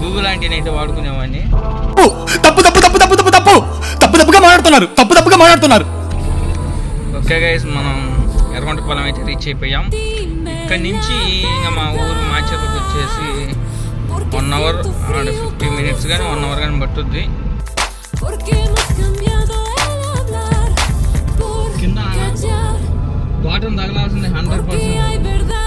Google ఆంటీని అయితే వాడుకునేవాడిని. తప్పుగా మాట్లాడుతున్నారు. ఓకే గైస్, మనం ఎర్రగొండపాలెం అయితే రీచ్ అయిపోయాం. ఇక్కడ నుంచి ఇంకా మా ఊరు మాచర్లకు వచ్చేసి 1 అవర్ 50 మినిట్స్ కానీ 1 అవర్ కానీ పట్టుద్ది. కింద బాటం తగలాల్సింది 100%.